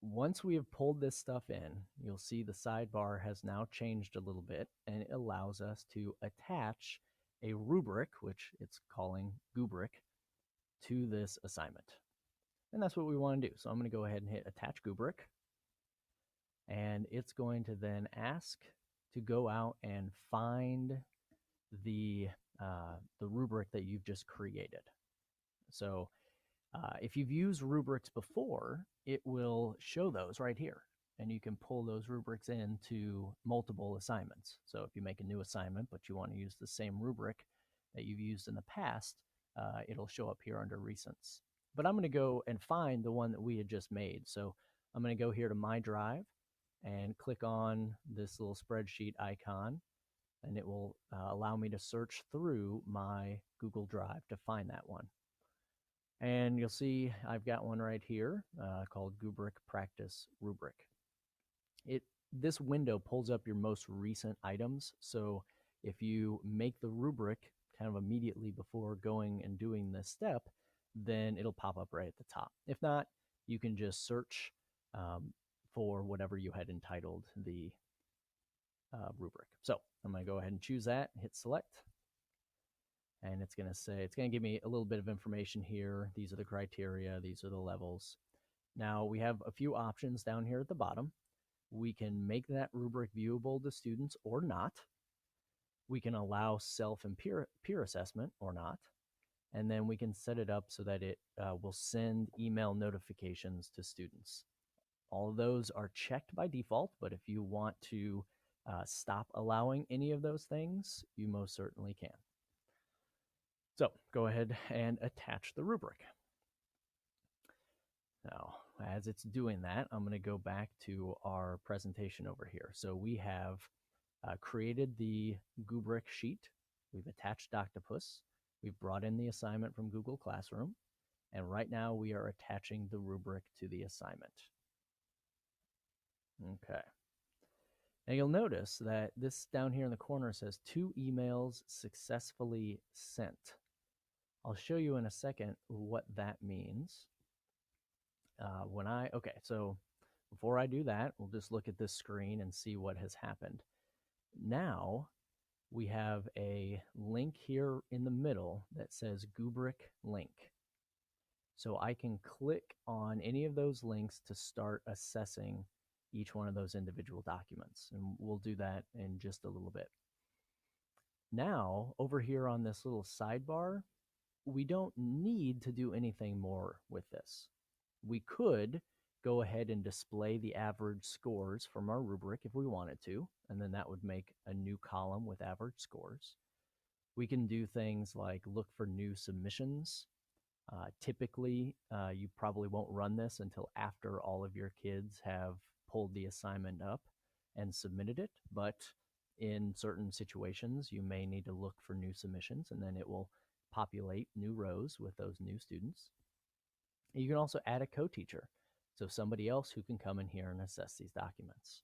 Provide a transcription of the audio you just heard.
once we have pulled this stuff in, you'll see the sidebar has now changed a little bit, and it allows us to attach a rubric, which it's calling Goobric, to this assignment. And that's what we want to do. So I'm going to go ahead and hit attach Goobric, and it's going to then ask to go out and find the rubric that you've just created. So if you've used rubrics before, it will show those right here, and you can pull those rubrics into multiple assignments. So if you make a new assignment, but you want to use the same rubric that you've used in the past, it'll show up here under recents. But I'm going to go and find the one that we had just made. So I'm going to go here to My Drive and click on this little spreadsheet icon, and it will allow me to search through my Google Drive to find that one. And you'll see I've got one right here called Goobric Practice Rubric. This window pulls up your most recent items. So if you make the rubric kind of immediately before going and doing this step, then it'll pop up right at the top. If not, you can just search for whatever you had entitled the rubric. So I'm going to go ahead and choose that, hit select. And it's going to give me a little bit of information here. These are the criteria. These are the levels. Now we have a few options down here at the bottom. We can make that rubric viewable to students or not. We can allow self and peer assessment or not. And then we can set it up so that it will send email notifications to students. All of those are checked by default, but if you want to stop allowing any of those things, you most certainly can. So go ahead and attach the rubric. Now, as it's doing that, I'm going to go back to our presentation over here. So we have created the Goobric sheet. We've attached Doctopus. We've brought in the assignment from Google Classroom. And right now we are attaching the rubric to the assignment. Okay. Now you'll notice that this down here in the corner says 2 emails successfully sent. I'll show you in a second what that means. Okay, so before I do that, we'll just look at this screen and see what has happened. Now we have a link here in the middle that says Goobric link. So I can click on any of those links to start assessing each one of those individual documents. And we'll do that in just a little bit. Now, over here on this little sidebar, we don't need to do anything more with this. We could go ahead and display the average scores from our rubric if we wanted to, and then that would make a new column with average scores. We can do things like look for new submissions. Typically, you probably won't run this until after all of your kids have pulled the assignment up and submitted it, but in certain situations, you may need to look for new submissions, and then it will populate new rows with those new students. You can also add a co-teacher, so somebody else who can come in here and assess these documents.